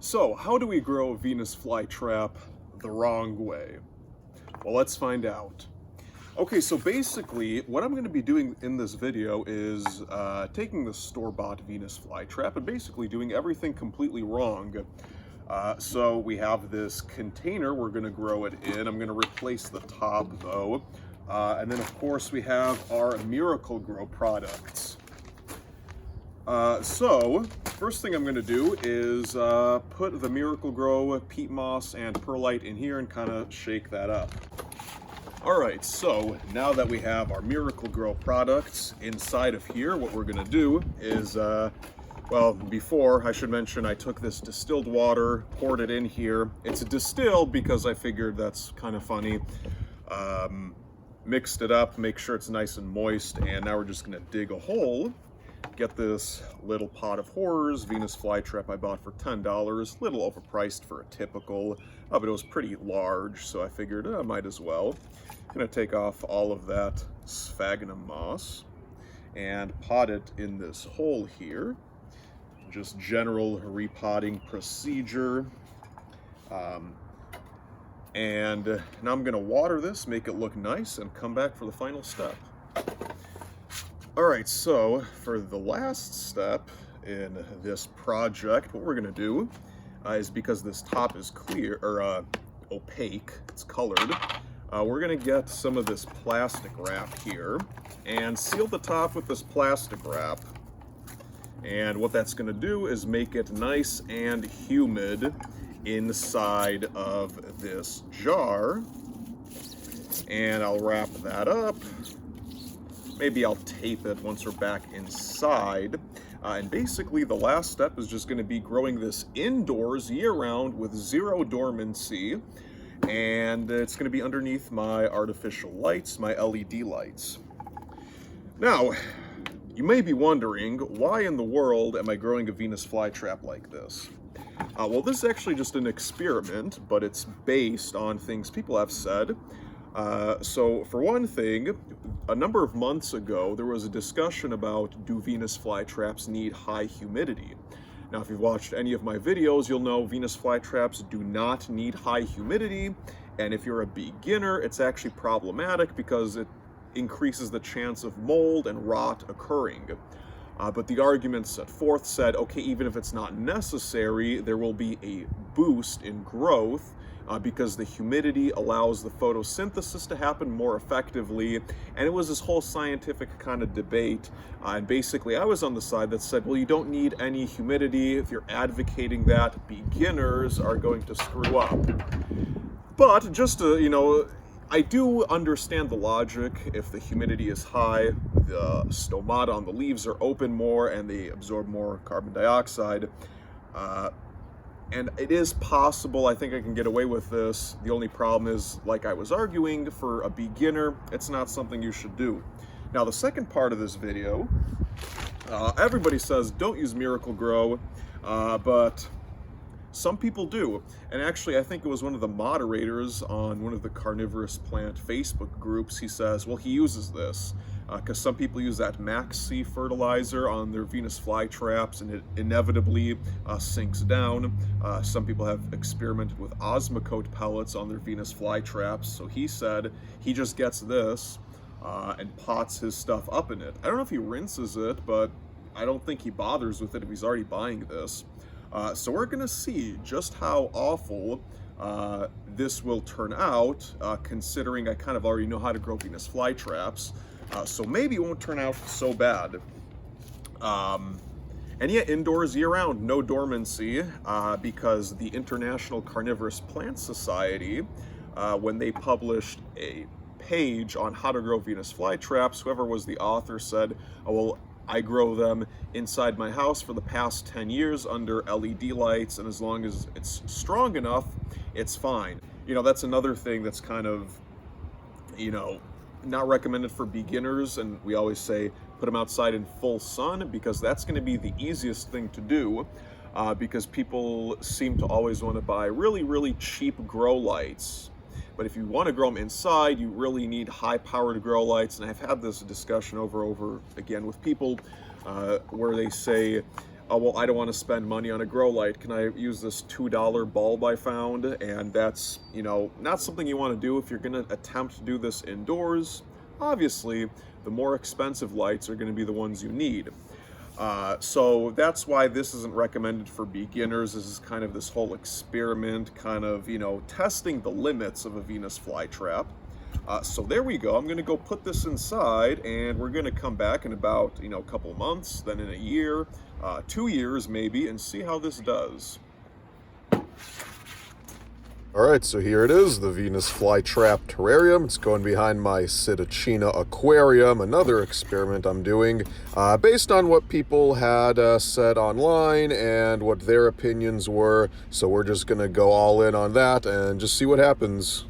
So, how do we grow a Venus flytrap the wrong way? Well, let's find out. Okay, so basically, what I'm going to be doing in this video is taking the store-bought Venus flytrap and basically doing everything completely wrong. So we have this container we're going to grow it in. I'm going to replace the top, though. And then, of course, we have our Miracle Grow products. So, first thing I'm going to do is put the Miracle Grow peat moss and perlite in here and kind of shake that up. Alright, so now that we have our Miracle Grow products inside of here, what we're going to do is, well, before, I should mention, I took this distilled water, poured it in here. It's distilled because I figured that's kind of funny. Mixed it up, make sure it's nice and moist, and now we're just going to dig a hole. Get this little pot of horrors, Venus flytrap I bought for $10, little overpriced for a typical, but it was pretty large, so I figured I might as well. Gonna take off all of that sphagnum moss and pot it in this hole here. Just general repotting procedure. And now I'm gonna water this, make it look nice, and come back for the final step. Alright, so for the last step in this project, what we're going to do is, because this top is clear, or opaque, it's colored, we're going to get some of this plastic wrap here and seal the top with this plastic wrap. And what that's going to do is make it nice and humid inside of this jar. And I'll wrap that up. Maybe I'll tape it once we're back inside. And basically the last step is just going to be growing this indoors year-round with zero dormancy. And it's going to be underneath my artificial lights, my LED lights. Now, you may be wondering, why in the world am I growing a Venus flytrap like this? Well, this is actually just an experiment, but it's based on things people have said. So for one thing, a number of months ago, there was a discussion about, do Venus flytraps need high humidity? Now, if you've watched any of my videos, you'll know Venus flytraps do not need high humidity. And if you're a beginner, it's actually problematic because it increases the chance of mold and rot occurring. But the arguments set forth said, okay, even if it's not necessary, there will be a boost in growth because the humidity allows the photosynthesis to happen more effectively. And it was this whole scientific kind of debate. And basically I was on the side that said, well, you don't need any humidity. If you're advocating that, beginners are going to screw up. But just to, I do understand the logic. If the humidity is high, the stomata on the leaves are open more and they absorb more carbon dioxide. And it is possible, I think I can get away with this. The only problem is, like I was arguing, for a beginner, it's not something you should do. Now, the second part of this video, everybody says don't use Miracle Grow, but some people do. And actually, I think it was one of the moderators on one of the carnivorous plant Facebook groups. He says, well, he uses this because some people use that Maxi fertilizer on their Venus flytraps and it inevitably sinks down. Some people have experimented with Osmocote pellets on their Venus flytraps. So he said he just gets this and pots his stuff up in it. I don't know if he rinses it, but I don't think he bothers with it if he's already buying this. So we're going to see just how awful this will turn out, considering I kind of already know how to grow Venus flytraps. So maybe it won't turn out so bad. And yeah, indoors year-round, no dormancy, because the International Carnivorous Plant Society, when they published a page on how to grow Venus flytraps, whoever was the author said, oh, well, I grow them inside my house for the past 10 years under LED lights, and as long as it's strong enough, it's fine. That's another thing that's kind of, not recommended for beginners, and we always say put them outside in full sun because that's going to be the easiest thing to do because people seem to always want to buy really, really cheap grow lights. But if you want to grow them inside, you really need high-powered grow lights. And I've had this discussion over again with people where they say, oh, well, I don't want to spend money on a grow light. Can I use this $2 bulb I found? And that's, you know, not something you want to do if you're going to attempt to do this indoors. Obviously, the more expensive lights are going to be the ones you need. So that's why this isn't recommended for beginners. This is kind of this whole experiment, kind of, you know, testing the limits of a Venus flytrap. So there we go. I'm going to go put this inside, and we're going to come back in about, you know, a couple months, then in a year, 2 years maybe, and see how this does. All right, so here it is, the Venus flytrap terrarium. It's going behind my Sidachina aquarium, another experiment I'm doing based on what people had said online and what their opinions were. So we're just going to go all in on that and just see what happens.